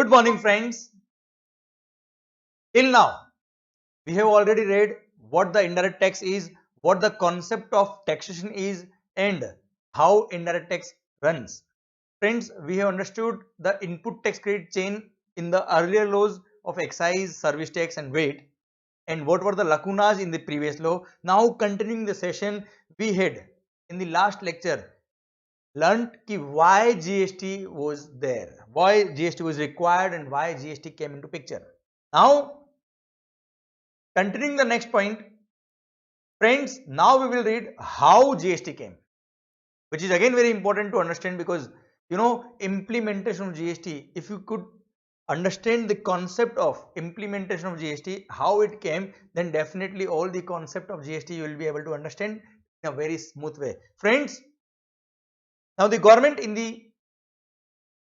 Good morning, friends. Till now, we have already read what the indirect tax is, what the concept of taxation is, and how indirect tax runs. Friends, we have understood the input tax credit chain in the earlier laws of excise, service tax, and VAT, and what were the lacunas in the previous law. Now, continuing the session, we had in the last lecture learned ki why GST was there, why GST was required, and why GST came into picture. Now, continuing the next point, friends, now we will read how GST came, which is again very important to understand because implementation of GST, if you could understand the concept of implementation of GST, how it came, then definitely all the concept of GST you will be able to understand in a very smooth way. Friends, now the government in the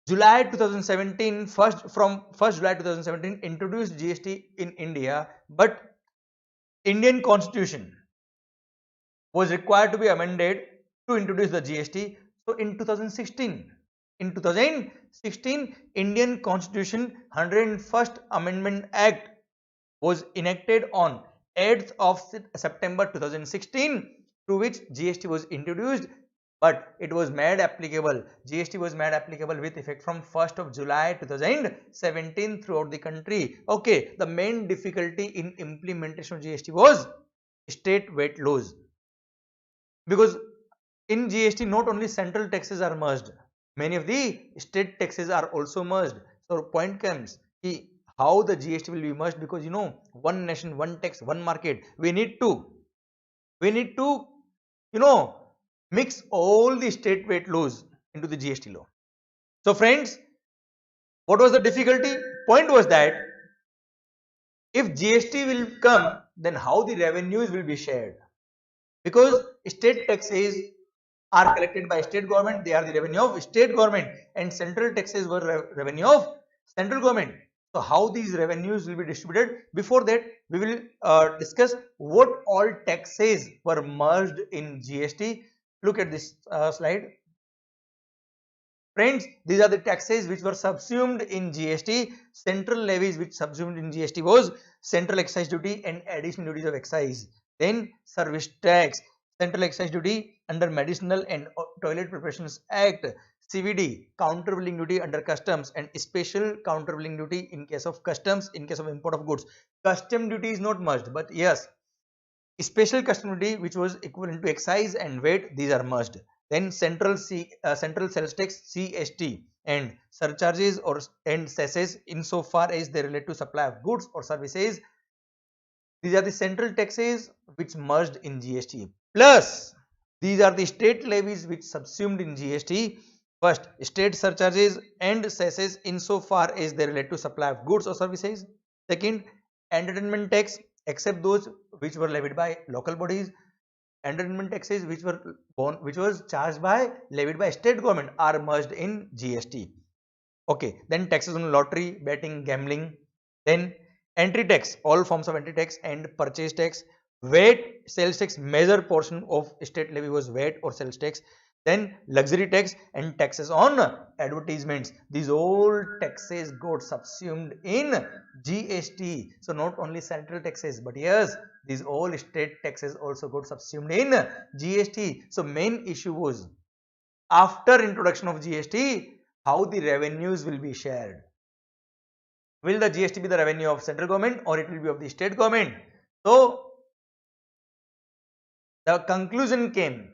July 2017, from 1st July 2017 introduced GST in India, but Indian Constitution was required to be amended to introduce the GST. So in 2016, Indian Constitution 101st Amendment Act was enacted on 8th of September 2016, through which GST was introduced, but it was made applicable. GST was made applicable with effect from 1st of July 2017 throughout the country. Okay, the main difficulty in implementation of GST was state VAT laws, because in GST not only central taxes are merged, many of the state taxes are also merged. So point comes, how the GST will be merged, because one nation, one tax, one market. We need to mix all the state VAT laws into the GST law. So friends, what was the difficulty? Point was that if GST will come, then how the revenues will be shared, because state taxes are collected by state government, they are the revenue of state government, and central taxes were revenue of central government. So how these revenues will be distributed? Before that, we will discuss what all taxes were merged in GST. Look at this slide. Friends, these are the taxes which were subsumed in GST. Central levies which subsumed in GST was central excise duty and additional duties of excise. Then service tax, central excise duty under Medicinal and Toilet Preparations Act, CVD, countervailing duty under customs, and special countervailing duty in case of customs, in case of import of goods. Custom duty is not merged, but yes, special custom duty which was equivalent to excise and VAT, these are merged. Then central sales tax, CST, and surcharges and cesses insofar as they relate to supply of goods or services. These are the central taxes which merged in GST. Plus, these are the state levies which subsumed in GST. First, state surcharges and cesses insofar as they relate to supply of goods or services. Second, entertainment tax, except those which were levied by local bodies. Entertainment taxes which was levied by state government are merged in GST. Okay, then taxes on lottery, betting, gambling. Then entry tax, all forms of entry tax, and purchase tax. VAT, sales tax, major portion of state levy was VAT or sales tax. Then luxury tax and taxes on advertisements. These all taxes got subsumed in GST. So not only central taxes, but yes, these all state taxes also got subsumed in GST. So main issue was, after introduction of GST, how the revenues will be shared. Will the GST be the revenue of central government or it will be of the state government? So the conclusion came,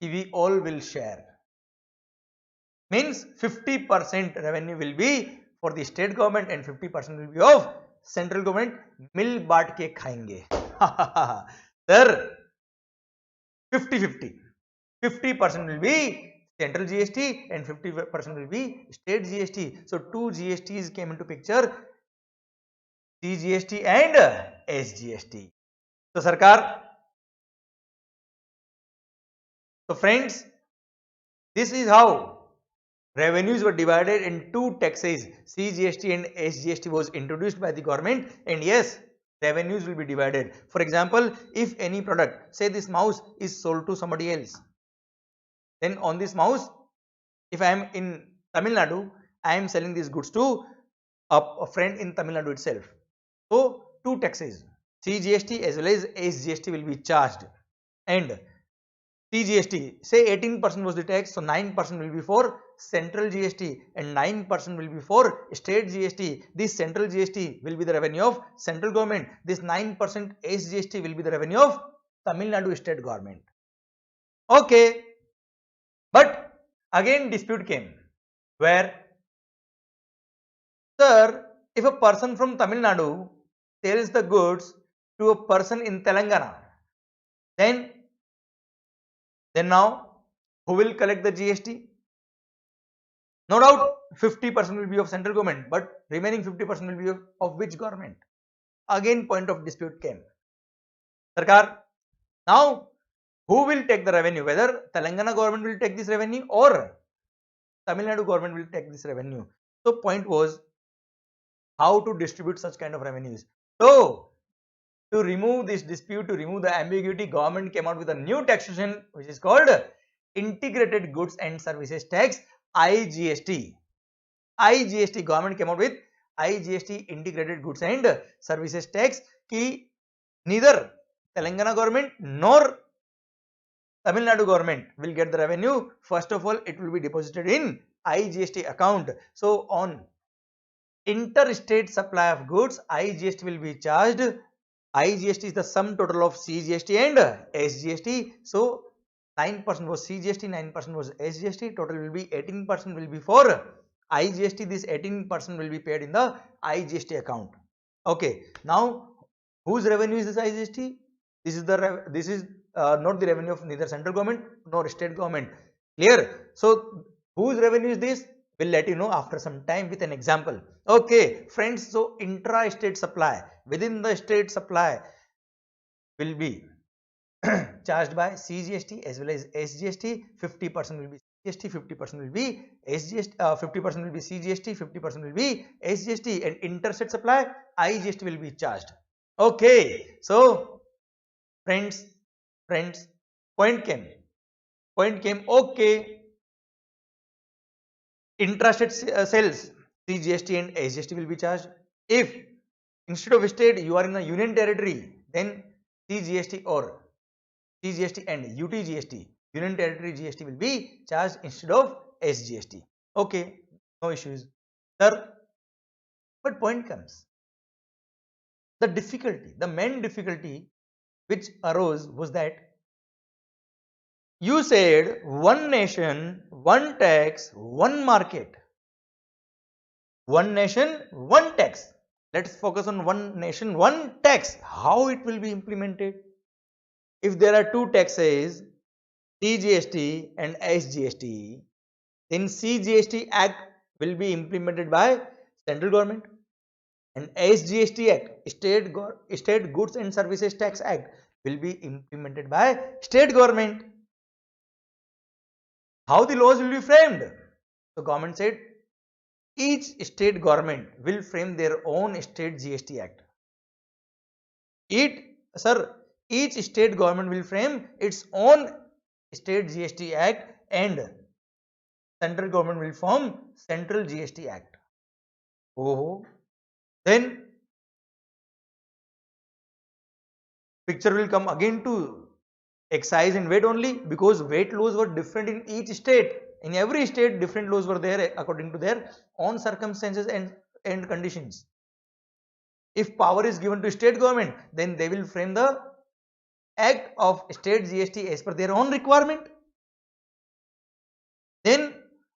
we all will share. Means 50% revenue will be for the state government and 50% will be of central government. मिल बांट के खाएंगे. Sir, 50-50. 50% will be central GST and 50% will be state GST. So two GSTs came into picture, CGST and SGST. So Sarkar, so friends, this is how revenues were divided in two taxes. CGST and SGST was introduced by the government, and yes, revenues will be divided. For example, if any product, say this mouse is sold to somebody else, then on this mouse, if I am in Tamil Nadu, I am selling these goods to a friend in Tamil Nadu itself. So two taxes, CGST as well as SGST will be charged, and CGST, say 18% was the tax, so 9% will be for central GST and 9% will be for state GST. This central GST will be the revenue of central government. This 9% SGST will be the revenue of Tamil Nadu state government. Okay, but again dispute came where, sir, if a person from Tamil Nadu sells the goods to a person in Telangana, then now who will collect the GST? No doubt 50% will be of central government, but remaining 50% will be of which government? Again point of dispute came. Sarkar, now who will take the revenue? Whether Telangana government will take this revenue or Tamil Nadu government will take this revenue. So point was how to distribute such kind of revenues. So to remove this dispute, to remove the ambiguity, government came out with a new taxation which is called Integrated Goods and Services Tax, IGST. IGST, government came out with IGST, Integrated Goods and Services Tax, ki neither Telangana government nor Tamil Nadu government will get the revenue. First of all, it will be deposited in IGST account. So on interstate supply of goods, IGST will be charged. IGST is the sum total of CGST and SGST. So 9% was CGST, 9% was SGST. Total will be 18% will be for IGST. This 18% will be paid in the IGST account. Okay. Now, whose revenue is this IGST? This is not the revenue of neither central government nor state government. Clear? So whose revenue is this? We'll let you know after some time with an example. Okay, friends. So intra-state supply, within the state supply will be charged by CGST as well as SGST. 50% will be CGST, 50% will be SGST, 50% will be CGST, 50% will be SGST, and interstate supply IGST will be charged. Okay, so friends, point came. Okay, intrastate sales, CGST and SGST will be charged. If instead of state you are in a union territory, then CGST or CGST and UTGST, union territory GST will be charged instead of SGST. Okay, no issues, sir. But point comes, the main difficulty which arose was that you said one nation, one tax, one market. One nation, one tax. Let's focus on one nation, one tax. How it will be implemented? If there are two taxes, CGST and SGST, then CGST Act will be implemented by central government, and SGST Act, State Goods and Services Tax Act, will be implemented by state government. How the laws will be framed? So government said each state government will frame their own state GST Act. Each state government will frame its own state GST Act and central government will form Central GST Act. Oh, then picture will come again to excise and weight only, because weight laws were different in each state. In every state different laws were there according to their own circumstances and conditions. If power is given to state government, then they will frame the act of state GST as per their own requirement. Then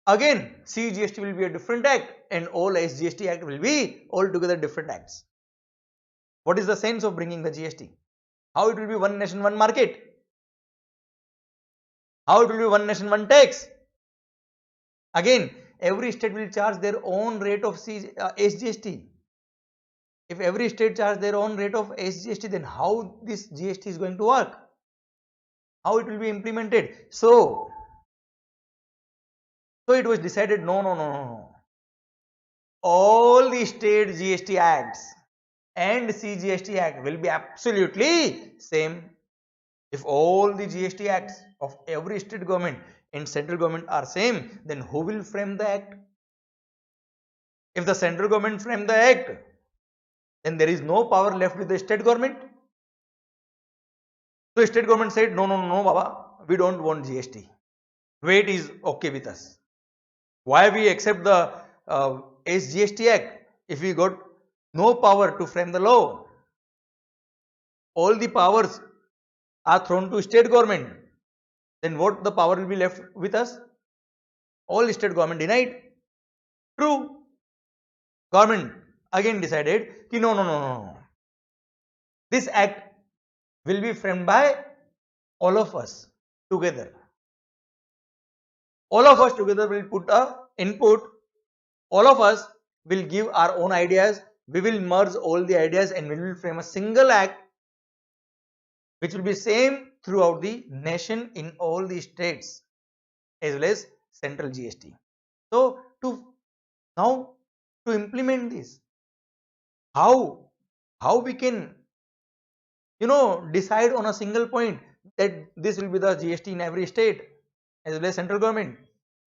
again CGST will be a different act and all SGST Act will be altogether different acts. What is the sense of bringing the GST? How it will be one nation, one market? How it will be one nation, one tax? Again, every state will charge their own rate of SGST. If every state charges their own rate of SGST, then how this GST is going to work? How it will be implemented? So it was decided, no. All the state GST acts and CGST Act will be absolutely same. If all the GST acts of every state government and central government are same, then who will frame the act? If the central government framed the act, then there is no power left with the state government. So state government said, no, no, no, Baba, we don't want GST. Weight is okay with us. Why we accept the SGST Act if we got no power to frame the law? All the powers are thrown to state government. Then what the power will be left with us? All state government denied. True. Government again decided कि no, no, no, no. This act will be framed by all of us together. All of us together will put a input. All of us will give our own ideas. We will merge all the ideas and we will frame a single act which will be same throughout the nation in all the states as well as central GST. So now to implement this, how we can decide on a single point that this will be the GST in every state as well as central government.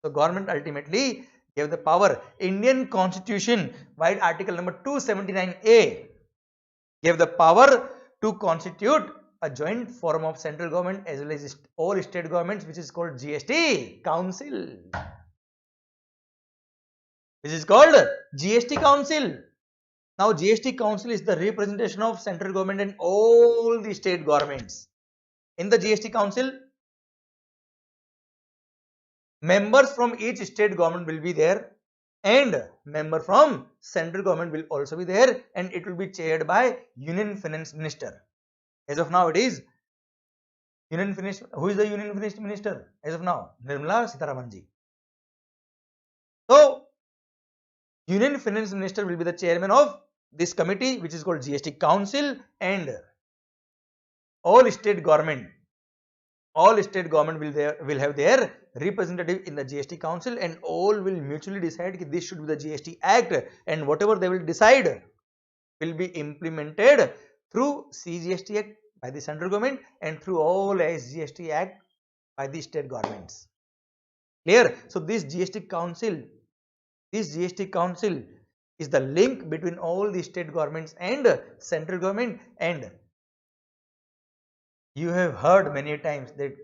So government ultimately gave the power. Indian Constitution by article number 279A gave the power to constitute a joint forum of central government as well as all state governments, which is called GST Council. This is called GST Council. Now GST Council is the representation of central government and all the state governments. In the GST Council, members from each state government will be there and member from central government will also be there, and it will be chaired by Union Finance Minister. As of now, it is Union Finance. Who is the Union Finance Minister as of now? Nirmala Sitharaman ji. So Union Finance Minister will be the chairman of this committee, which is called GST Council, and all state government will have their representative in the GST Council, and all will mutually decide that this should be the GST Act, and whatever they will decide will be implemented through CGST Act by the central government and through all SGST Act by the state governments. Clear? So this GST Council is the link between all the state governments and central government. And you have heard many times that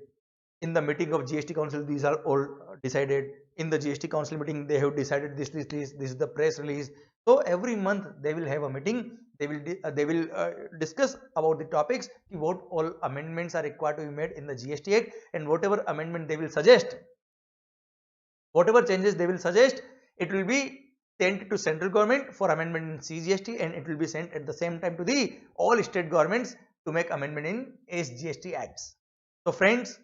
in the meeting of GST Council, these are all decided. In the GST Council meeting, they have decided this is the press release. So every month they will have a meeting. They will discuss about the topics, what all amendments are required to be made in the GST Act, and whatever amendment they will suggest, whatever changes they will suggest, it will be sent to central government for amendment in CGST, and it will be sent at the same time to the all state governments to make amendment in SGST Acts. So friends,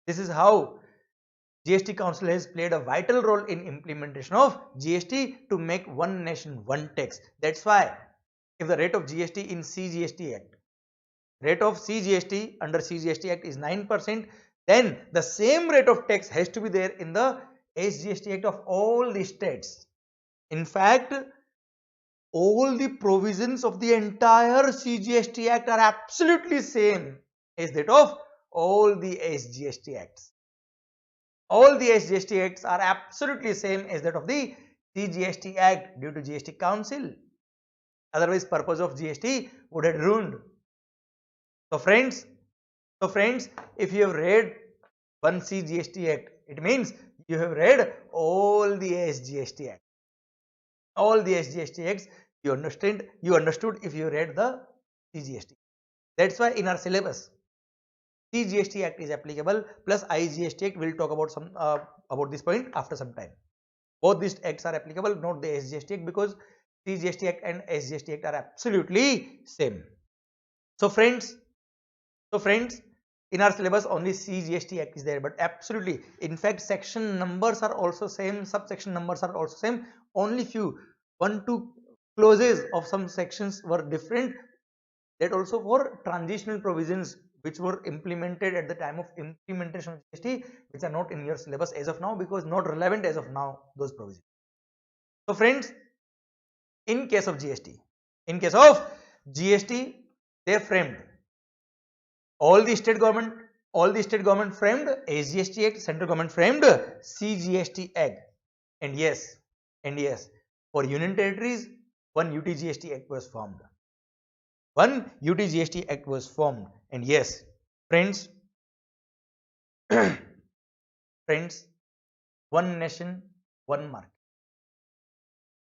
this is how GST Council has played a vital role in implementation of GST to make one nation, one tax. That's why if the rate of GST in CGST Act, rate of CGST under CGST Act is 9%, then the same rate of tax has to be there in the SGST Act of all the states. In fact, all the provisions of the entire CGST Act are absolutely same as that of all the SGST Acts. All the SGST Acts are absolutely same as that of the CGST Act due to GST Council. Otherwise, purpose of GST would have ruined. So friends, if you have read one CGST Act, it means you have read all the SGST Act. All the SGST Acts you understood if you read the CGST. That's why in our syllabus, CGST Act is applicable plus IGST Act. We'll talk about this point after some time. Both these acts are applicable, not the SGST Act, because CGST Act and SGST Act are absolutely same. So friends, in our syllabus only CGST Act is there, but absolutely, in fact, section numbers are also same, subsection numbers are also same. Only few 1-2 clauses of some sections were different. That also for transitional provisions which were implemented at the time of implementation of GST, which are not in your syllabus as of now because not relevant as of now, those provisions. So friends, in case of GST, they framed all the state government framed SGST Act, central government framed CGST Act, and yes, For union territories, one UT-GST Act was formed. One UT-GST Act was formed, and yes, friends, friends, one nation, one market.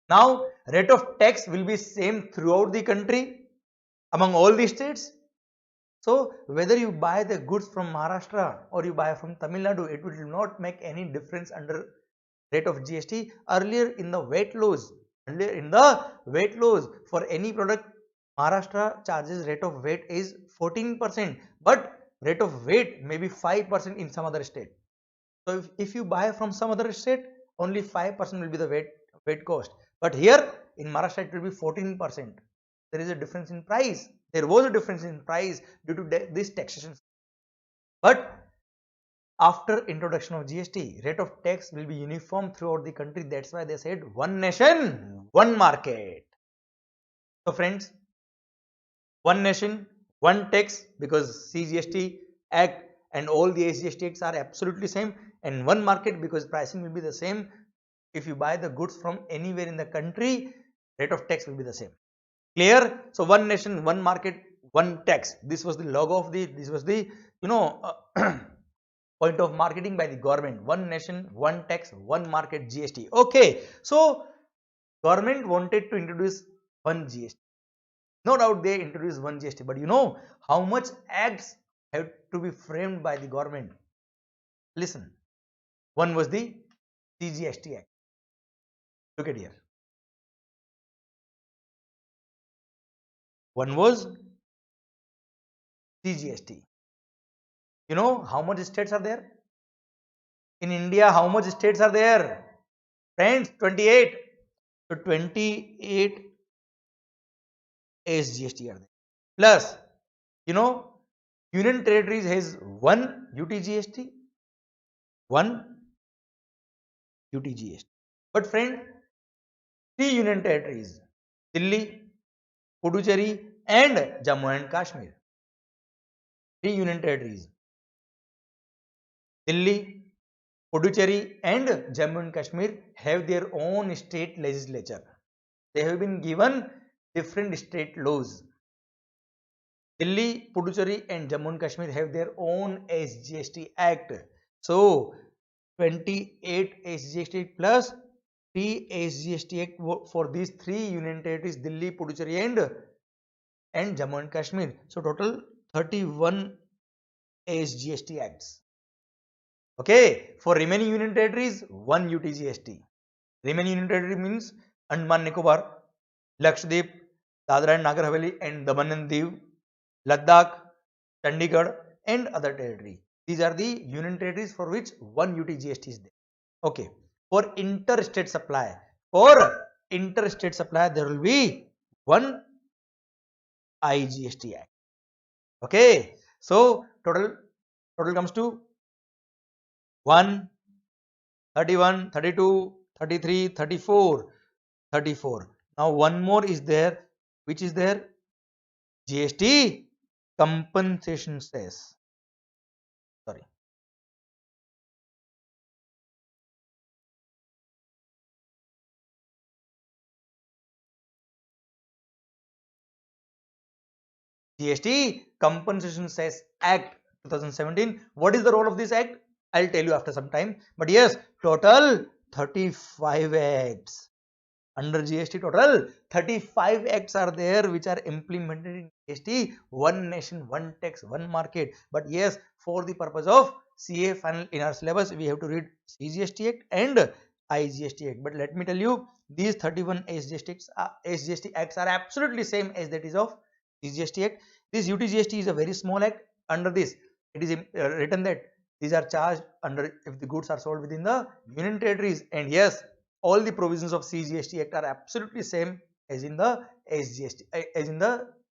Now, rate of tax will be same throughout the country among all the states. So, whether you buy the goods from Maharashtra or you buy from Tamil Nadu, it will not make any difference under rate of GST. Earlier in the weight laws, for any product, Maharashtra charges rate of weight is 14%, but rate of weight may be 5% in some other state. So if you buy from some other state, only 5% will be the weight cost. But here in Maharashtra, it will be 14%. There is a difference in price. There was a difference in price due to this taxation. But after introduction of GST, rate of tax will be uniform throughout the country. That's why they said one nation, one market. So friends, one nation, one tax, because CGST Act and all the SGST Acts are absolutely same, and one market because pricing will be the same. If you buy the goods from anywhere in the country, rate of tax will be the same. Clear? So one nation, one market, one tax. This was the logo of this was the point of marketing by the government. One nation, one tax, one market, GST. Okay, so government wanted to introduce one GST. No doubt they introduced one GST, but you know how much acts have to be framed by the government? Listen, one was the CGST Act. Look at here. One was CGST. You know how much states are there? In India, how much states are there? Friends, 28. So 28 SGST are there. Plus, you know, Union Territories has one UT-GST, one UT-GST. But friend, three Union Territories, Delhi, Puducherry and Jammu and Kashmir. Three Union Territories, Delhi, Puducherry and Jammu and Kashmir have their own state legislature. They have been given different state laws. Delhi, Puducherry and Jammu and Kashmir have their own SGST Act. So 28 SGST plus 3 SGST Act for these three union territories, Delhi, Puducherry and Jammu and Kashmir. So total 31 SGST Acts. Okay, for remaining union territories, one UT-GST. Remaining union territory means Andaman Nicobar, Lakshadweep, Dadra and Nagar Haveli and Daman and Diu, Ladakh, Chandigarh and other territory. These are the union territories for which one UT-GST is there. Okay, for interstate supply, there will be one IGST Act. Okay, so total comes to 1, 31, 32, 33, 34, 34. Now one more is there, which is there? GST compensation cess. Sorry. GST compensation cess Act 2017. What is the role of this act? I'll tell you after some time. But yes, total 35 acts. Under GST, total 35 acts are there which are implemented in GST. One nation, one tax, one market. But yes, for the purpose of CA final in our syllabus, we have to read CGST Act and IGST Act. But let me tell you, these 31 SGST acts are absolutely same as that is of CGST Act. This UT-GST is a very small act. Under this, it is written that these are charged under if the goods are sold within the union territories. And yes, all the provisions of CGST Act are absolutely same as in the SGST.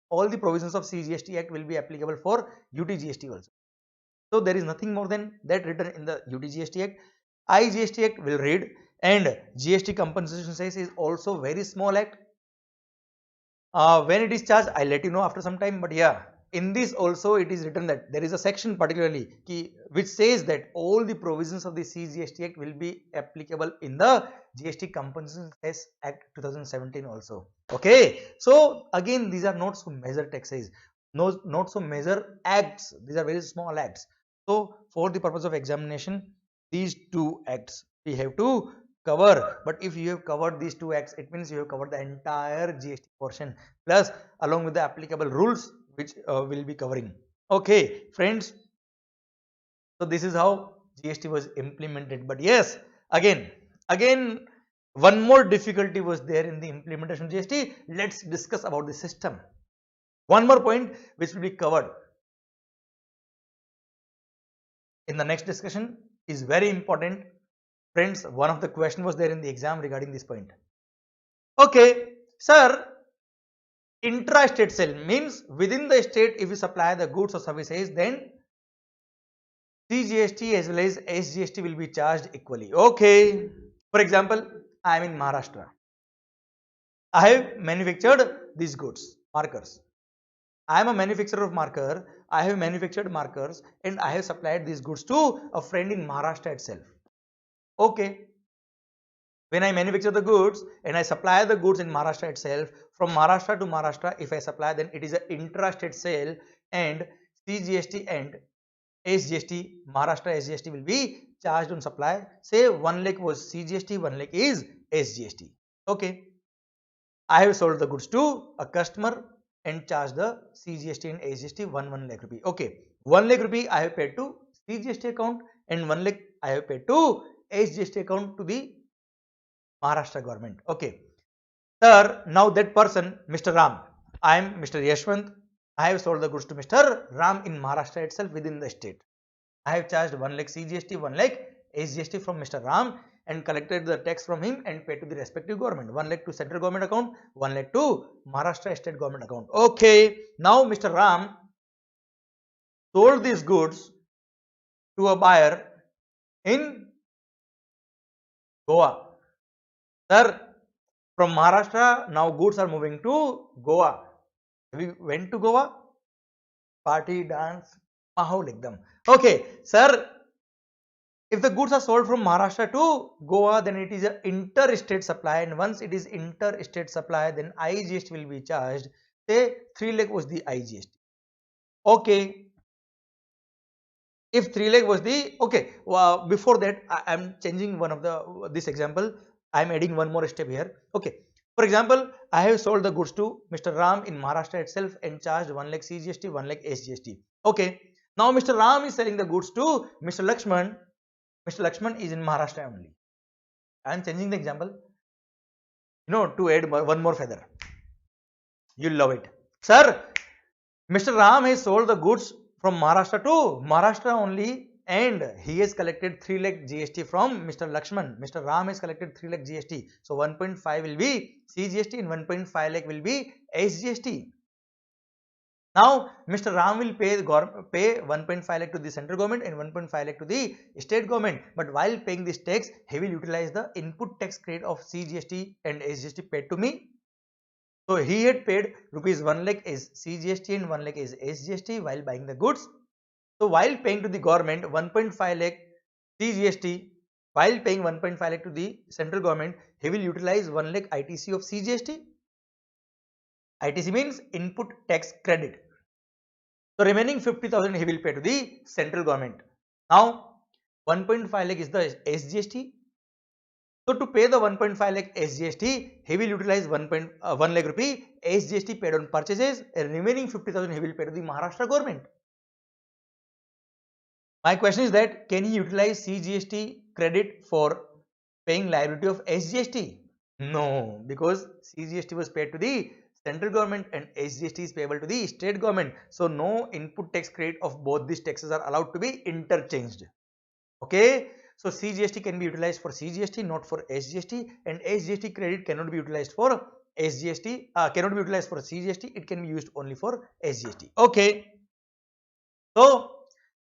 All the provisions of CGST Act will be applicable for UT-GST also. So there is nothing more than that written in the UT-GST Act. IGST Act will read, and GST compensation cess is also very small act. When it is charged, I'll let you know after some time. But yeah, in this also it is written that there is a section particularly which says that all the provisions of the CGST Act will be applicable in the GST Compensation Cess Act 2017 also. Okay, so again these are not so major taxes, no, not so major acts, these are very small acts. So for the purpose of examination, these two acts we have to cover. But if you have covered these two acts, it means you have covered the entire GST portion plus along with the applicable rules which will be covering. Okay friends, so this is how GST was implemented. But yes, again one more difficulty was there in the implementation of GST. Let's discuss about the system. One more point which will be covered in the next discussion is very important. Friends, one of the question was there in the exam regarding this point. Okay, sir, intra-state sale means within the state if you supply the goods or services, then CGST as well as SGST will be charged equally. Okay, for example, I am in Maharashtra. I have manufactured these goods, markers. I am a manufacturer of marker. I have manufactured markers and I have supplied these goods to a friend in Maharashtra itself. Okay, when I manufacture the goods and I supply the goods in Maharashtra itself, from Maharashtra to Maharashtra, if I supply, then it is an intra-state sale, and CGST and SGST, Maharashtra SGST will be charged on supply. Say 1 lakh was CGST, 1 lakh is SGST. Okay, I have sold the goods to a customer and charged the CGST and SGST 1 lakh rupee. Okay, 1 lakh rupee I have paid to CGST account and 1 lakh I have paid to SGST account to the Maharashtra government. Okay, sir, now that person, Mr. Ram, I am Mr. Yashwant, I have sold the goods to Mr. Ram in Maharashtra itself within the state. I have charged 1 lakh CGST, 1 lakh SGST from Mr. Ram and collected the tax from him and paid to the respective government. 1 lakh to central government account, 1 lakh to Maharashtra state government account. Okay, now Mr. Ram sold these goods to a buyer in Goa. Sir, from Maharashtra now goods are moving to Goa. We went to Goa, party, dance, mahol ekdam. Okay, sir, if the goods are sold from Maharashtra to Goa, then it is an interstate supply, and once it is interstate supply, then IGST will be charged. Say 3 lakh was the IGST. Okay, if 3 lakh was the, okay, before that I am changing one of the this example. I am adding one more step here. Okay, for example, I have sold the goods to Mr. Ram in Maharashtra itself and charged 1 lakh CGST, 1 lakh SGST. Okay, now Mr. Ram is selling the goods to Mr. Lakshman. Mr. Lakshman is in Maharashtra only. I am changing the example, to add one more feather. You'll love it. Sir, Mr. Ram has sold the goods from Maharashtra to Maharashtra only, and he has collected 3 lakh GST from Mr. Lakshman. Mr. Ram has collected 3 lakh GST. So 1.5 will be CGST and 1.5 lakh will be SGST. Now Mr. Ram will pay 1.5 lakh to the central government and 1.5 lakh to the state government. But while paying this tax, he will utilize the input tax credit of CGST and SGST paid to me. So he had paid rupees 1 lakh as CGST and 1 lakh as SGST while buying the goods. So while paying to the government 1.5 lakh CGST, while paying 1.5 lakh to the central government, he will utilize 1 lakh ITC of CGST. ITC means input tax credit. So remaining 50,000 he will pay to the central government. Now 1.5 lakh is the SGST. So to pay the 1.5 lakh SGST, he will utilize 1 lakh rupee SGST paid on purchases, and remaining 50,000 he will pay to the Maharashtra government. My question is that, can he utilize CGST credit for paying liability of SGST? No, because CGST was paid to the central government and SGST is payable to the state government. So no input tax credit of both these taxes are allowed to be interchanged. Okay, so CGST can be utilized for CGST, not for SGST, and SGST credit cannot be utilized for SGST, cannot be utilized for CGST, it can be used only for SGST. Okay, so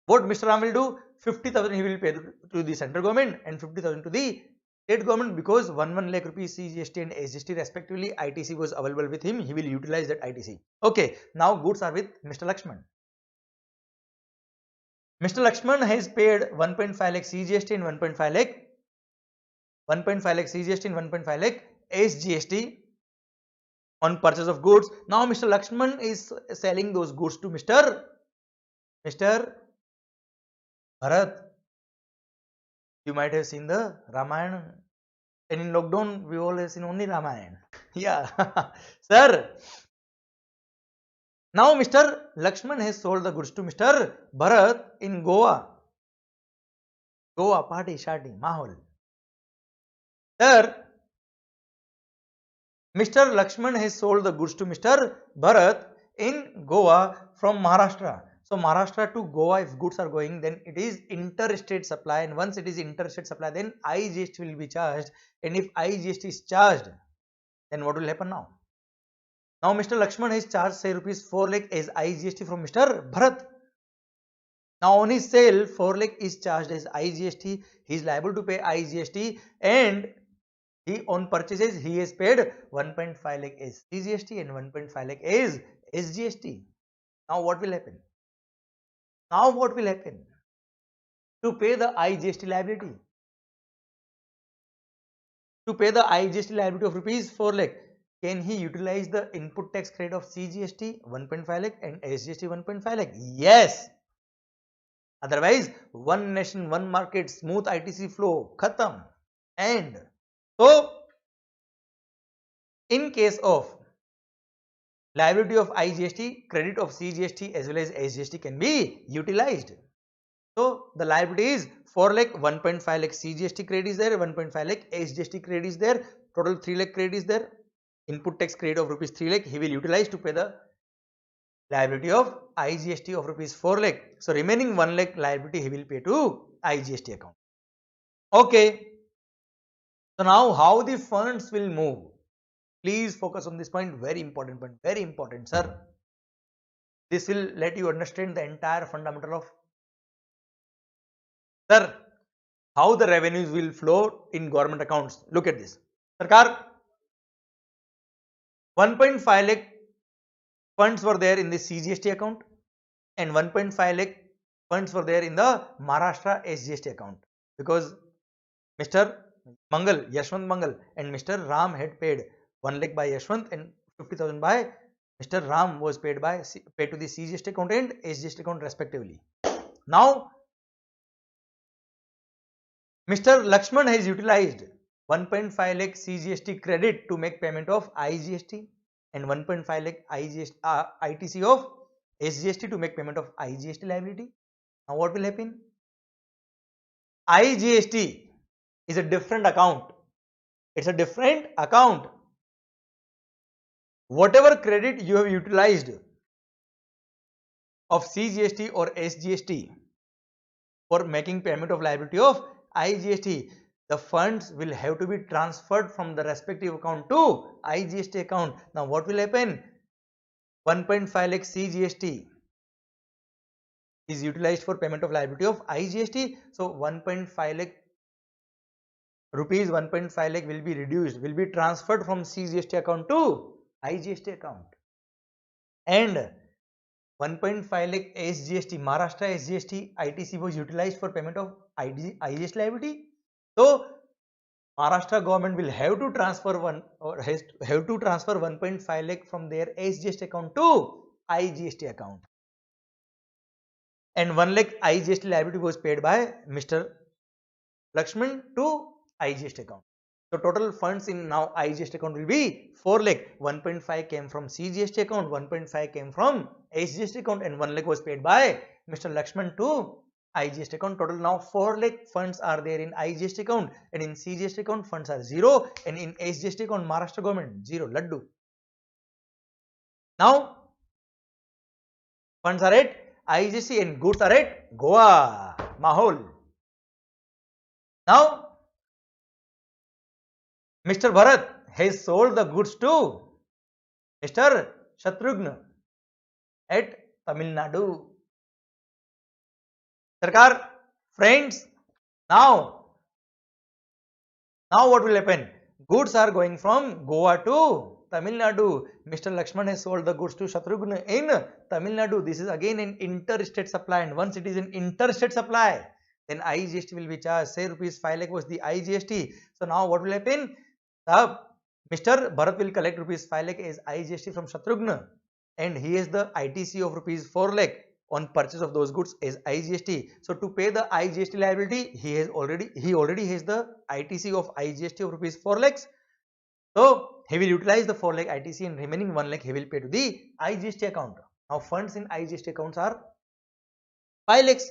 what Mr. Ram will do, 50,000 he will pay to the central government and 50,000 to the State government, because 1 lakh rupees CGST and SGST respectively, ITC was available with him. He will utilize that ITC. Okay, now goods are with Mr. Lakshman. Mr. Lakshman has paid 1.5 lakh CGST and 1.5 lakh, 1.5 lakh CGST and 1.5 lakh SGST on purchase of goods. Now Mr. Lakshman is selling those goods to Mr. Bharat. You might have seen the Ramayana, and in lockdown we all have seen only Ramayana. Yeah, sir. Now Mr. Lakshman has sold the goods to Mr. Bharat in Goa. Goa party, sharty, mahol. Sir, Mr. Lakshman has sold the goods to Mr. Bharat in Goa from Maharashtra. So Maharashtra to Goa, if goods are going, then it is interstate supply, and once it is interstate supply, then IGST will be charged. And if IGST is charged, then what will happen now? Now Mr. Lakshman has charged say rupees 4 lakh as IGST from Mr. Bharat. Now on his sale, 4 lakh is charged as IGST. He is liable to pay IGST, and he on purchases he has paid 1.5 lakh as CGST and 1.5 lakh as SGST. Now what will happen? Now what will happen? To pay the IGST liability, of rupees 4 lakh, can he utilize the input tax credit of CGST 1.5 lakh and SGST 1.5 lakh? Yes. Otherwise, one nation, one market, smooth ITC flow, khatam. And so, in case of liability of IGST, credit of CGST as well as SGST can be utilized. So the liability is 4 lakh, 1.5 lakh CGST credit is there, 1.5 lakh SGST credit is there, total 3 lakh credit is there. Input tax credit of rupees 3 lakh he will utilize to pay the liability of IGST of rupees 4 lakh. So remaining 1 lakh liability he will pay to IGST account. Okay. So now how the funds will move? Please focus on this point, very important point, very important, sir. This will let you understand the entire fundamental of, sir, how the revenues will flow in government accounts. Look at this. Sarkar, 1.5 lakh funds were there in the CGST account and 1.5 lakh funds were there in the Maharashtra SGST account, because Mr. Mangal, Yashwant Mangal and Mr. Ram had paid 1 lakh by Yashwant and 50,000 by Mr. Ram was paid to the CGST account and SGST account respectively. Now Mr. Lakshman has utilized 1.5 lakh CGST credit to make payment of IGST and 1.5 lakh ITC of SGST to make payment of IGST liability. Now what will happen? IGST is a different account. It's a different account. Whatever credit you have utilized of CGST or SGST for making payment of liability of IGST, the funds will have to be transferred from the respective account to IGST account. Now what will happen? 1.5 lakh CGST is utilized for payment of liability of IGST. So 1.5 lakh rupees, 1.5 lakh will be reduced, will be transferred from CGST account to IGST account. And 1.5 lakh SGST, Maharashtra SGST ITC was utilized for payment of IGST liability. So Maharashtra government will have to transfer 1.5 lakh from their SGST account to IGST account. And 1 lakh IGST liability was paid by Mr. Lakshman to IGST account. So total funds in now IGST account will be 4 lakh. 1.5 came from CGST account, 1.5 came from SGST account, and 1 lakh was paid by Mr. Lakshman to IGST account. Total now 4 lakh funds are there in IGST account, and in CGST account funds are 0, and in SGST account Maharashtra government 0, laddu. Now funds are at IGST and goods are at Goa, mahol. Now Mr. Bharat has sold the goods to Mr. Shatrugna at Tamil Nadu. Sarkar, friends, now Now what will happen? Goods are going from Goa to Tamil Nadu. Mr. Lakshman has sold the goods to Shatrugna in Tamil Nadu. This is again an interstate supply, and once it is an interstate supply, then IGST will be charged. Say rupees 5 lakh was the IGST. So now what will happen? Mr. Bharat will collect rupees 5 lakh as IGST from Shatrugna, and he has the ITC of rupees 4 lakh on purchase of those goods as IGST. So to pay the IGST liability, he already has the ITC of IGST of rupees 4 lakhs. So he will utilize the 4 lakh ITC, and remaining 1 lakh he will pay to the IGST account. Now funds in IGST accounts are 5 lakhs.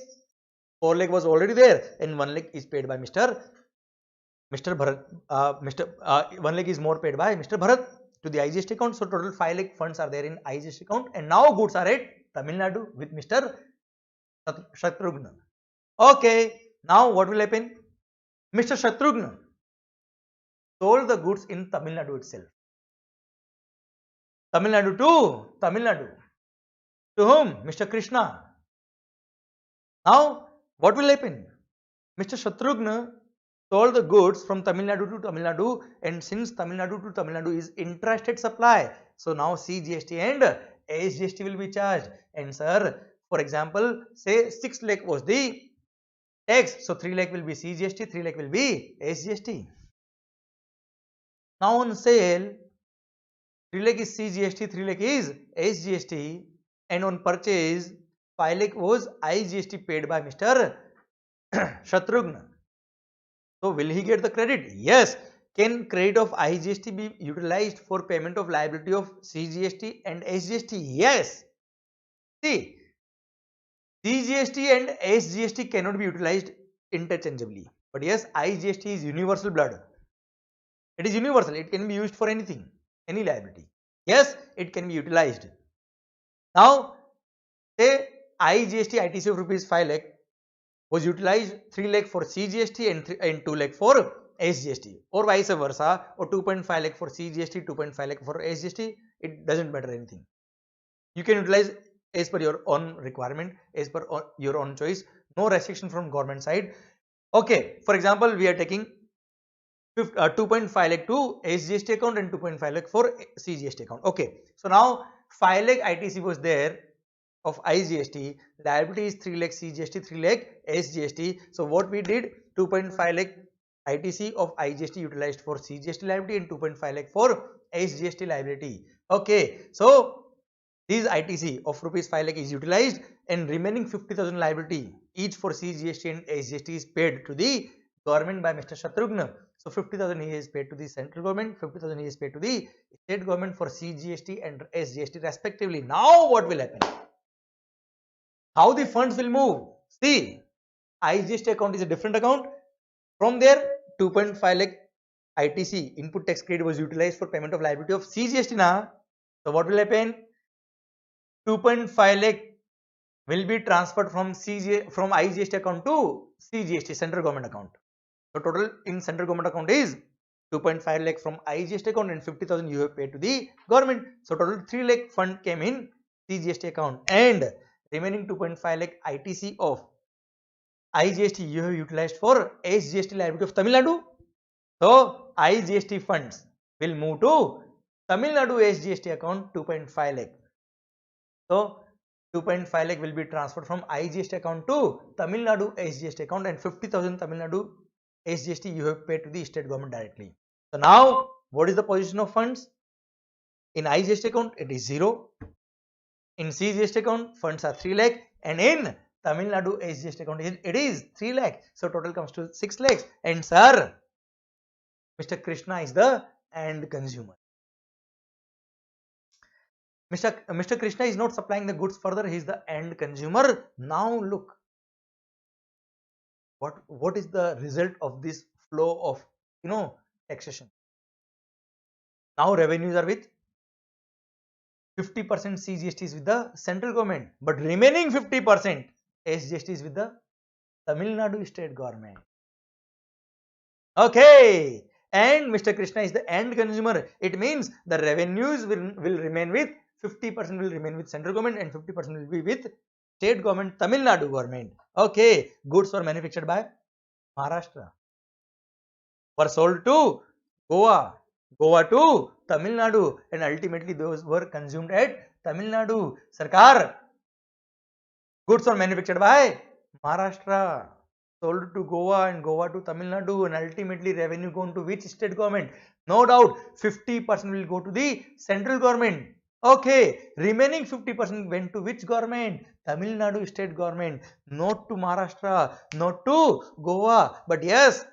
4 lakh was already there, and 1 lakh is paid by Mr. Bharat. 1 lakh is more paid by Mr. Bharat to the IGST account. So total 5 lakh funds are there in IGST account, and now goods are at Tamil Nadu with Mr. Shatrugna. Okay, now what will happen? Mr. Shatrugna sold the goods in Tamil Nadu itself. Tamil Nadu to Tamil Nadu. To whom? Mr. Krishna. Now what will happen? Mr. Shatrugna sold the goods from Tamil Nadu to Tamil Nadu, and since Tamil Nadu to Tamil Nadu is intrastate supply, so now CGST and SGST will be charged. And sir, for example, say 6 lakh was the tax, so 3 lakh will be CGST, 3 lakh will be SGST. Now on sale, 3 lakh is CGST, 3 lakh is SGST, and on purchase 5 lakh was IGST paid by Mr. Shatrugna. So will he get the credit? Yes. Can credit of IGST be utilized for payment of liability of CGST and SGST? Yes. See, CGST and SGST cannot be utilized interchangeably. But yes, IGST is universal blood. It is universal. It can be used for anything, any liability. Yes, it can be utilized. Now, say IGST ITC of rupees 5 lakh was utilized, 3 lakh for CGST and 2 lakh for SGST, or vice versa, or 2.5 lakh for CGST, 2.5 lakh for SGST. It doesn't matter anything. You can utilize as per your own requirement, as per your own choice. No restriction from government side. Okay, for example, we are taking 2.5 lakh to SGST account and 2.5 lakh for CGST account. Okay, so now 5 lakh ITC was there of IGST, liability is 3 lakh CGST, 3 lakh SGST. So what we did, 2.5 lakh ITC of IGST utilized for CGST liability and 2.5 lakh for SGST liability. Okay, so this ITC of rupees 5 lakh is utilized, and remaining 50,000 liability each for CGST and SGST is paid to the government by Mr. Shatrugna. So 50,000 he is paid to the central government, 50,000 he is paid to the state government for CGST and SGST respectively. Now what will happen? How the funds will move? See, IGST account is a different account. From there, 2.5 lakh ITC input tax credit was utilized for payment of liability of CGST now. So what will happen? 2.5 lakh will be transferred from IGST account to CGST, central government account. So total in central government account is 2.5 lakh from IGST account, and 50,000 you have paid to the government. So total 3 lakh fund came in CGST account, and remaining 2.5 lakh ITC of IGST you have utilized for SGST liability of Tamil Nadu. So IGST funds will move to Tamil Nadu SGST account 2.5 lakh. So 2.5 lakh will be transferred from IGST account to Tamil Nadu SGST account, and 50,000 Tamil Nadu SGST you have paid to the state government directly. So now what is the position of funds? In IGST account it is 0. In CGST account funds are 3 lakh, and in Tamil Nadu SGST account it is 3 lakh. So total comes to 6 lakhs. And sir, Mr. Krishna is the end consumer. Mr. Krishna is not supplying the goods further, he is the end consumer. Now look, what is the result of this flow of taxation? Now revenues are with 50% CGST is with the central government, but remaining 50% SGST is with the Tamil Nadu state government. Okay, and Mr. Krishna is the end consumer. It means the revenues will remain with 50% will remain with central government, and 50% will be with state government, Tamil Nadu government. Okay, goods were manufactured by Maharashtra. were sold to Goa, Goa to Tamil Nadu, and ultimately those were consumed at Tamil Nadu. Sarkar, goods are manufactured by Maharashtra, sold to Goa and Goa to Tamil Nadu, and ultimately revenue gone to which state government? No doubt 50% will go to the central government. Okay, remaining 50% went to which government? Tamil Nadu state government, not to Maharashtra, not to Goa, but yes,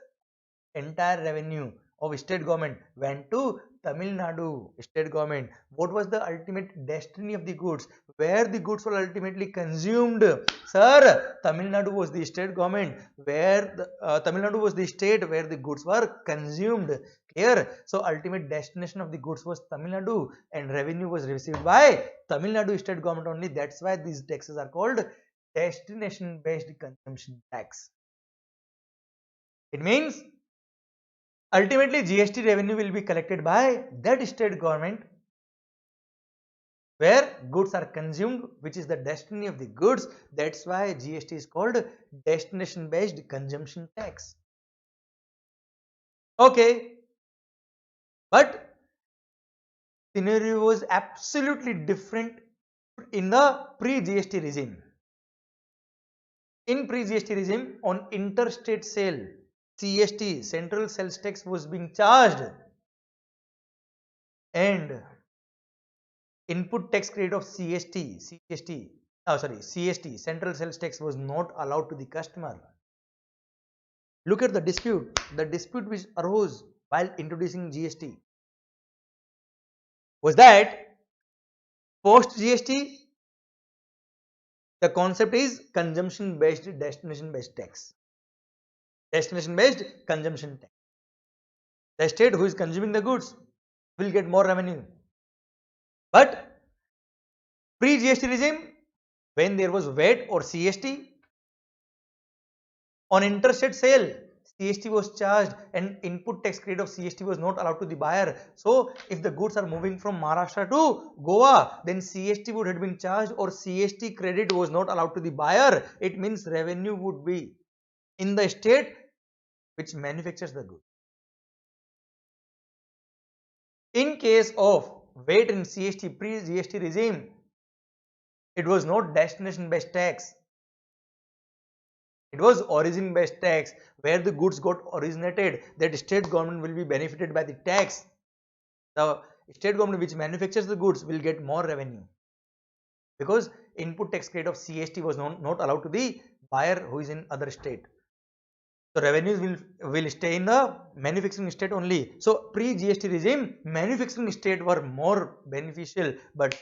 entire revenue of state government went to Tamil Nadu state government. What was the ultimate destiny of the goods? Where the goods were ultimately consumed? Sir, Tamil Nadu was the state government where Tamil Nadu was the state where the goods were consumed. Clear? So ultimate destination of the goods was Tamil Nadu and revenue was received by Tamil Nadu state government only. That's why these taxes are called destination based consumption tax. It means ultimately GST revenue will be collected by that state government where goods are consumed, which is the destiny of the goods. That's why GST is called destination based consumption tax. Okay, but scenario was absolutely different in the pre-GST regime. In pre-GST regime, on interstate sale, CST, central sales tax, was being charged, and input tax credit of CST, central sales tax, was not allowed to the customer. Look at the dispute which arose while introducing GST was that post GST, the concept is consumption based destination based tax. Destination based consumption tax. The state who is consuming the goods will get more revenue. But pre-GST regime, when there was VAT or CST, on interstate sale, CST was charged and input tax credit of CST was not allowed to the buyer. So, if the goods are moving from Maharashtra to Goa, then CST would have been charged or CST credit was not allowed to the buyer. It means revenue would be in the state which manufactures the good. In case of VAT and CST pre-GST regime, it was not destination based tax. It was origin based tax. Where the goods got originated, that state government will be benefited by the tax. The state government which manufactures the goods will get more revenue because input tax credit of CST was not allowed to the buyer who is in other state. So revenues will stay in the manufacturing state only. So pre-GST regime, manufacturing state were more beneficial, but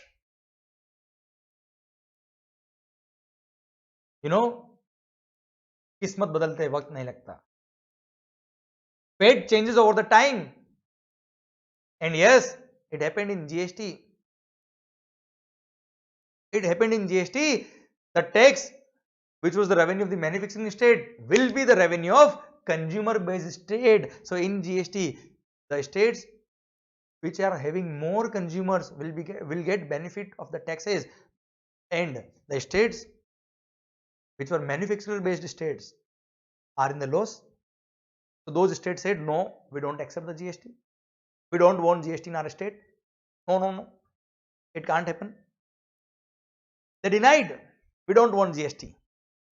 you know, किस्मत बदलते वक्त नहीं लगता. Fate changes over the time, and yes, it happened in GST. It happened in GST. The tax, which was the revenue of the manufacturing state, will be the revenue of consumer based state. So in GST, the states which are having more consumers will get benefit of the taxes, and the states which were manufacturer based states are in the loss. So those states said, no, we don't accept the GST. We don't want GST in our state. No. It can't happen. They denied. We don't want GST.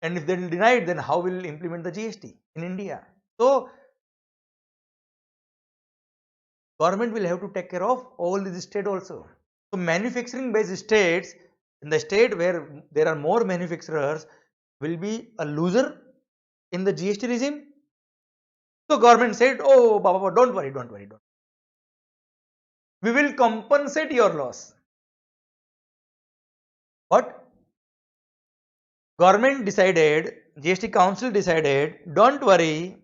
And if they will deny it, then how will implement the GST in India? So government will have to take care of all these states also. So manufacturing based states, in the state where there are more manufacturers, will be a loser in the GST regime. So government said, oh, Baba, don't worry. We will compensate your loss. But government decided, GST council decided, don't worry,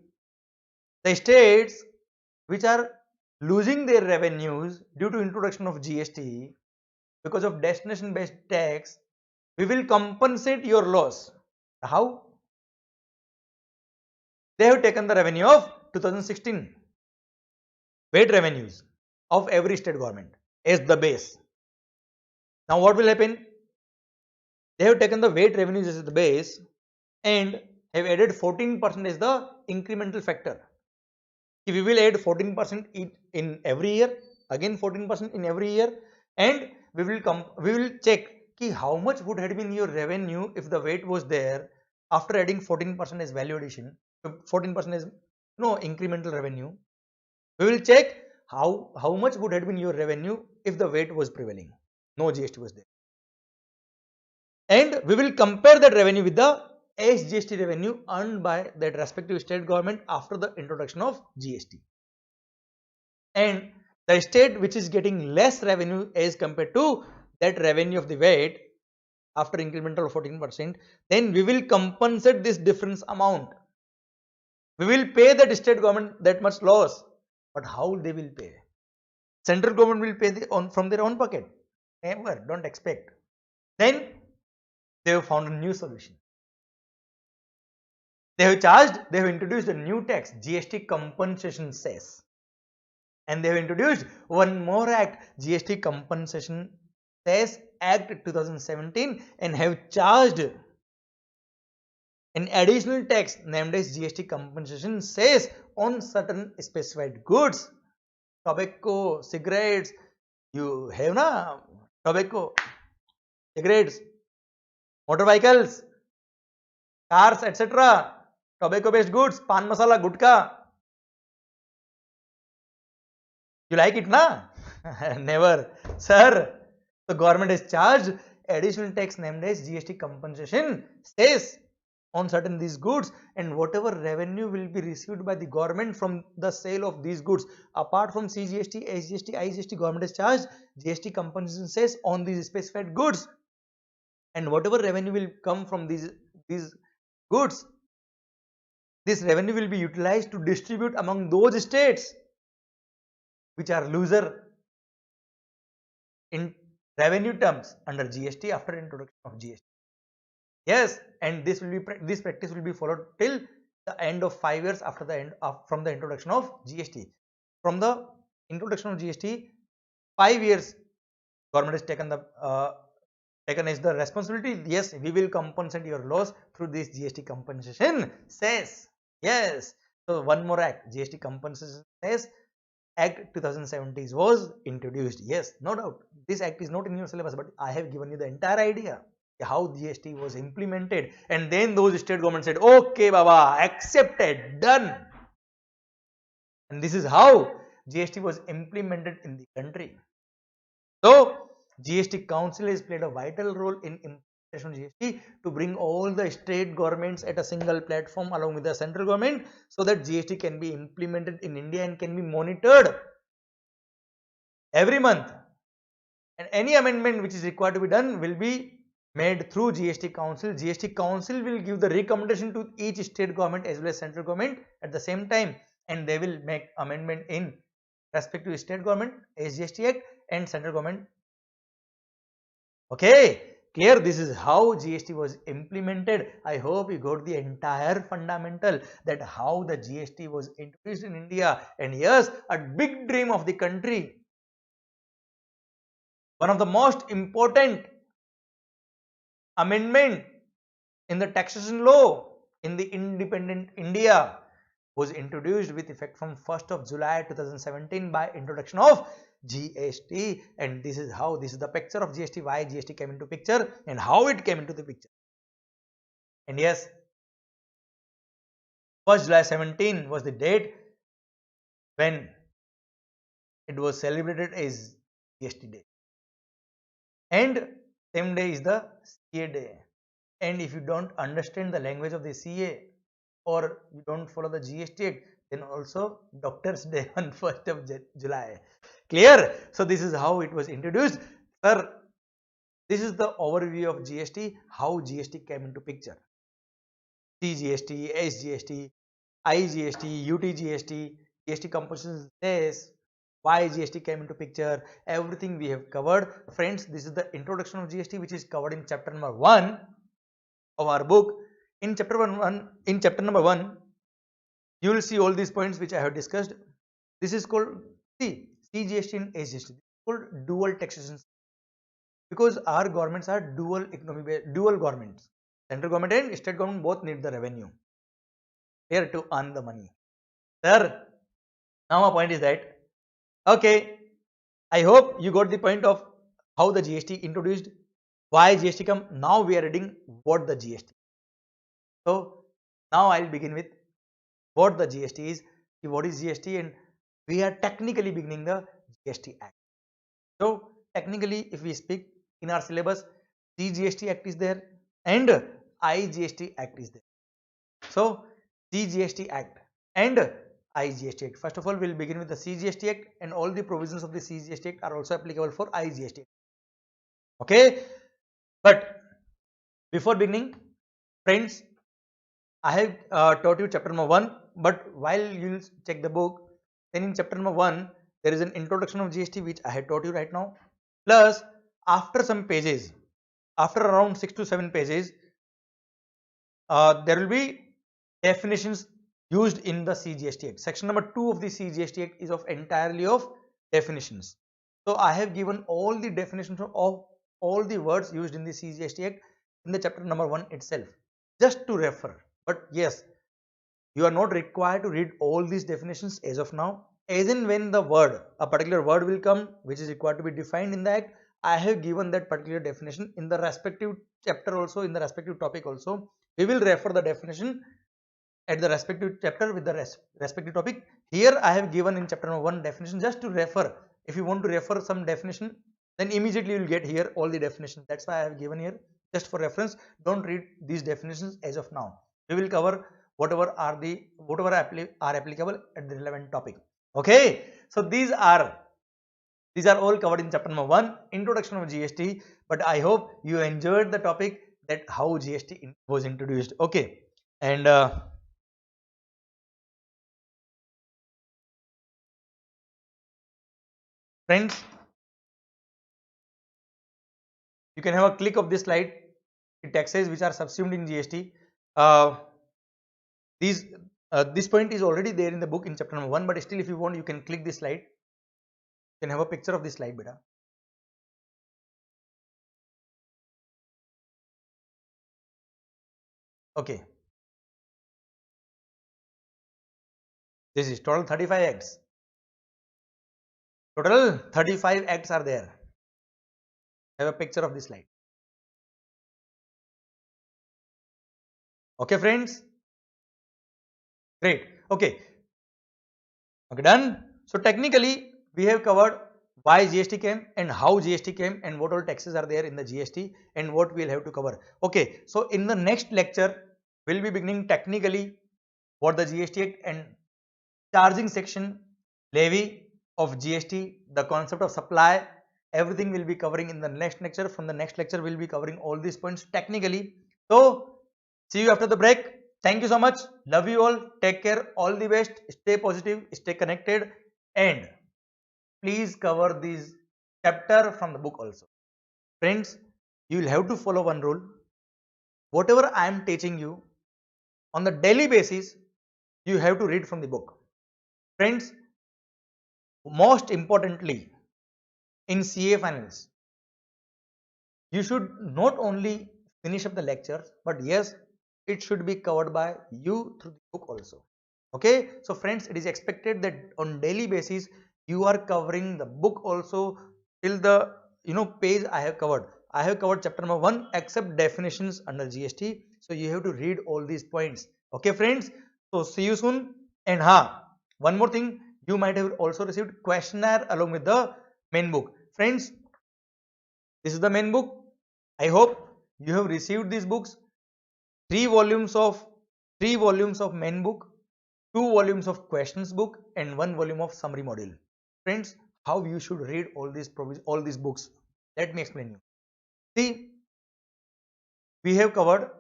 the states which are losing their revenues due to introduction of GST because of destination based tax, we will compensate your loss. How? They have taken the revenue of 2016 VAT revenues of every state government as the base. Now what will happen? They have taken the VAT revenues as the base and have added 14% as the incremental factor. We will add 14% in every year, again 14% in every year, and we will check ki how much would have been your revenue if the weight was there after adding 14% as value addition. 14% is no incremental revenue. We will check how much would have been your revenue if the weight was prevailing, no GST was there, and we will compare that revenue with the SGST revenue earned by that respective state government after the introduction of GST. And the state which is getting less revenue as compared to that revenue of the VAT after incremental of 14%, then we will compensate this difference amount. We will pay that state government that much loss, but how they will pay? Central government will pay from their own pocket. Never, don't expect. Then they have found a new solution. They have introduced a new tax, GST compensation cess. And they have introduced one more act, GST compensation cess Act 2017, and have charged an additional tax named as GST compensation cess on certain specified goods. Tobacco, cigarettes, you have na tobacco, cigarettes, motor vehicles, cars, etc. Tobacco based goods, pan masala, gutka. You like it, na? Never. Sir, the government has charged additional tax named as GST compensation cess on certain these goods, and whatever revenue will be received by the government from the sale of these goods, apart from CGST, SGST, IGST, government has charged GST compensation cess on these specified goods, and whatever revenue will come from these goods, this revenue will be utilized to distribute among those states which are loser in revenue terms under GST after introduction of GST. Yes, and this practice will be followed till the end of 5 years after the end of from the introduction of GST. From the introduction of GST, 5 years government has taken as the responsibility. Yes, we will compensate your loss through this GST compensation cess. Yes, so one more act, GST compensation cess Act 2017 was introduced. Yes, no doubt. This act is not in your syllabus, but I have given you the entire idea how GST was implemented, and then those state governments said, okay, Baba, accepted, done. And this is how GST was implemented in the country. So, GST Council has played a vital role in implementation of GST to bring all the state governments at a single platform along with the central government, so that GST can be implemented in India and can be monitored every month. And any amendment which is required to be done will be made through GST Council. GST Council will give the recommendation to each state government as well as central government at the same time, and they will make amendment in respective state government, SGST Act, and central government. Okay, clear? This is how GST was implemented. I hope you got the entire fundamental that how the GST was introduced in India, and yes, a big dream of the country. One of the most important amendment in the taxation law in the independent India was introduced with effect from 1st of July 2017 by introduction of GST, and this is how, this is the picture of GST, why GST came into picture and how it came into the picture. And yes, 1st July 17 was the date when it was celebrated as GST day, and same day is the CA day. And if you don't understand the language of the CA or you don't follow the GST Act, then also Doctor's Day on 1st of July. Clear? So this is how it was introduced. Sir, this is the overview of GST, how GST came into picture. CGST, SGST, IGST, UTGST, GST compensation cess, why GST came into picture, everything we have covered. Friends, this is the introduction of GST, which is covered in chapter number 1 of our book. In chapter number 1, you will see all these points which I have discussed. This is called CGST and SGST. This is called dual taxation, because our governments are dual governments. Central government and state government both need the revenue here to earn the money. Sir, Now my point is that, okay, I hope you got the point of how the GST introduced, why GST come. Now we are reading what the GST. So now I'll begin with what the GST is, what is GST, and we are technically beginning the GST Act. So technically, if we speak in our syllabus, CGST Act is there and IGST Act is there. So CGST Act and IGST Act. First of all, we'll begin with the CGST Act, and all the provisions of the CGST Act are also applicable for IGST Act. Okay, but before beginning, friends, I have taught you chapter number 1, but while you'll check the book, then in chapter number 1, there is an introduction of GST which I have taught you right now. Plus, after some pages, after around 6 to 7 pages, there will be definitions used in the CGST Act. Section number 2 of the CGST Act is of entirely of definitions. So I have given all the definitions of all the words used in the CGST Act in the chapter number 1 itself, just to refer. But yes, you are not required to read all these definitions as of now. As in when the word, a particular word will come which is required to be defined in the Act, I have given that particular definition in the respective chapter also, in the respective topic also. We will refer the definition at the respective chapter with the respective topic. Here I have given in chapter number 1 definition just to refer. If you want to refer some definition, then immediately you will get here all the definitions. That's why I have given here just for reference. Don't read these definitions as of now. We will cover whatever are applicable at the relevant topic. Okay, so these are all covered in chapter number 1, introduction of GST. But I hope you enjoyed the topic, that how GST was introduced. Okay, and friends, you can have a click of this slide. The taxes which are subsumed in GST. This point is already there in the book in chapter number 1, but still if you want, you can click this slide. You can have a picture of this slide, beta. Okay. This is total 35 acts. Total 35 acts are there. Have a picture of this slide. Okay, friends. Great. Okay. Okay, done. So technically, we have covered why GST came and how GST came and what all taxes are there in the GST and what we'll have to cover. Okay. So in the next lecture, we'll be beginning technically what the GST Act and charging section, levy of GST, the concept of supply, everything will be covering in the next lecture. From the next lecture, we'll be covering all these points technically. So see you after the break. Thank you so much. Love you all. Take care. All the best. Stay positive. Stay connected. And please cover this chapter from the book also. Friends, you will have to follow one rule. Whatever I am teaching you on the daily basis, you have to read from the book. Friends, most importantly, in CA finals, you should not only finish up the lectures, but yes, it should be covered by you through the book also. Okay, so friends, it is expected that on daily basis you are covering the book also till the page I have covered. I have covered chapter number 1 except definitions under GST. So you have to read all these points. Okay, friends. So see you soon. And one more thing, you might have also received questionnaire along with the main book. Friends, this is the main book. I hope you have received these books. 3 volumes of main book, 2 volumes of questions book, and 1 volume of summary module. Friends, how you should read all these books? Let me explain you. See, we have covered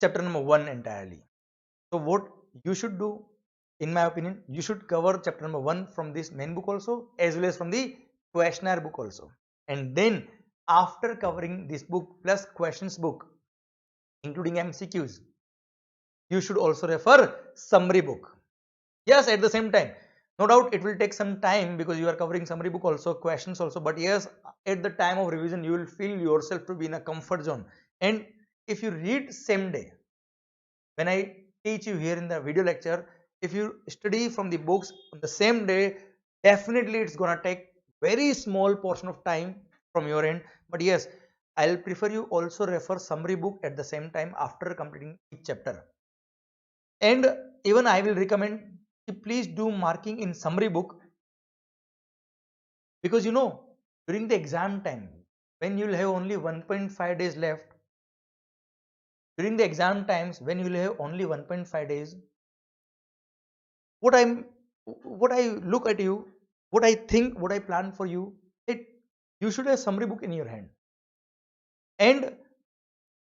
chapter number 1 entirely. So what you should do, in my opinion, you should cover chapter number 1 from this main book also, as well as from the questionnaire book also. And then after covering this book plus questions book, including MCQs, you should also refer summary book. Yes, at the same time, no doubt it will take some time because you are covering summary book also, questions also, but yes, at the time of revision you will feel yourself to be in a comfort zone. And if you read same day, when I teach you here in the video lecture, if you study from the books on the same day, definitely it's gonna take very small portion of time from your end. But yes, I'll prefer you also refer summary book at the same time after completing each chapter. And even I will recommend please do marking in summary book, because during the exam time when you'll have only 1.5 days left, during the exam times when you'll have only 1.5 days, what I look at you, what I think, what I plan for you, you should have summary book in your hand, and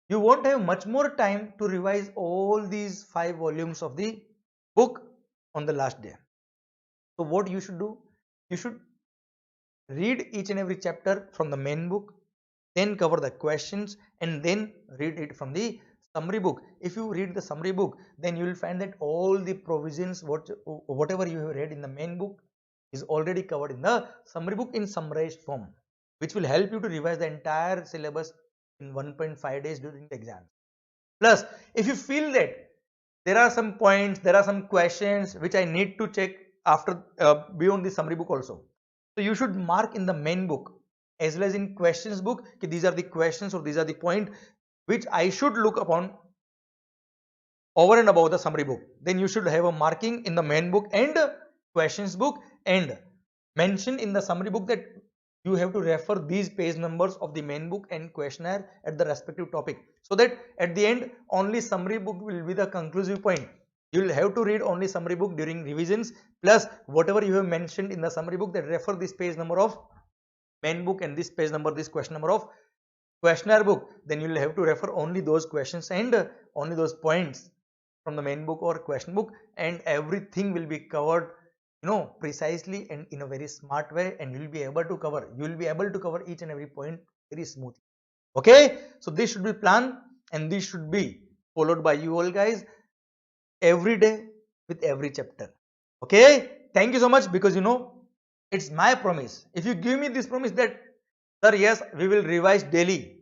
you won't have much more time to revise all these 5 volumes of the book on the last day. So what you should do, you should read each and every chapter from the main book, then cover the questions, and then read it from the summary book. If you read the summary book, then you will find that all the provisions, whatever you have read in the main book is already covered in the summary book in summarized form, which will help you to revise the entire syllabus in 1.5 days during the exam. Plus, if you feel that there are some points, there are some questions which I need to check after beyond the summary book also, so you should mark in the main book as well as in questions book, these are the questions or these are the point which I should look upon over and above the summary book. Then you should have a marking in the main book and questions book, and mention in the summary book that you have to refer these page numbers of the main book and questionnaire at the respective topic, so that at the end only summary book will be the conclusive point. You will have to read only summary book during revisions, plus whatever you have mentioned in the summary book that refer this page number of main book and this page number, this question number of questionnaire book, then you will have to refer only those questions and only those points from the main book or question book, and everything will be covered precisely and in a very smart way, and you will be able to cover each and every point very smoothly. Okay, so this should be planned and this should be followed by you all guys every day with every chapter. Okay, thank you so much, because it's my promise. If you give me this promise that sir, yes, we will revise daily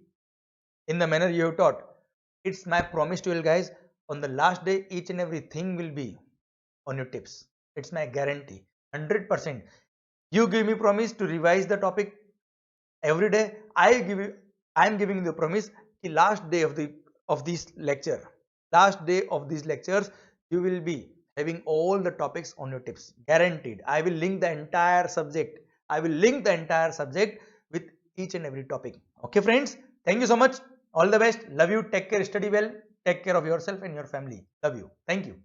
in the manner you have taught, it's my promise to you guys, on the last day each and everything will be on your tips. It's my guarantee, 100%. You give me promise to revise the topic every day. I am giving you the promise, the last day of this lecture, last day of these lectures, you will be having all the topics on your tips, guaranteed. I will link the entire subject. With each and every topic. Okay friends, thank you so much. All the best. Love you. Take care. Study well. Take care of yourself and your family. Love you. Thank you.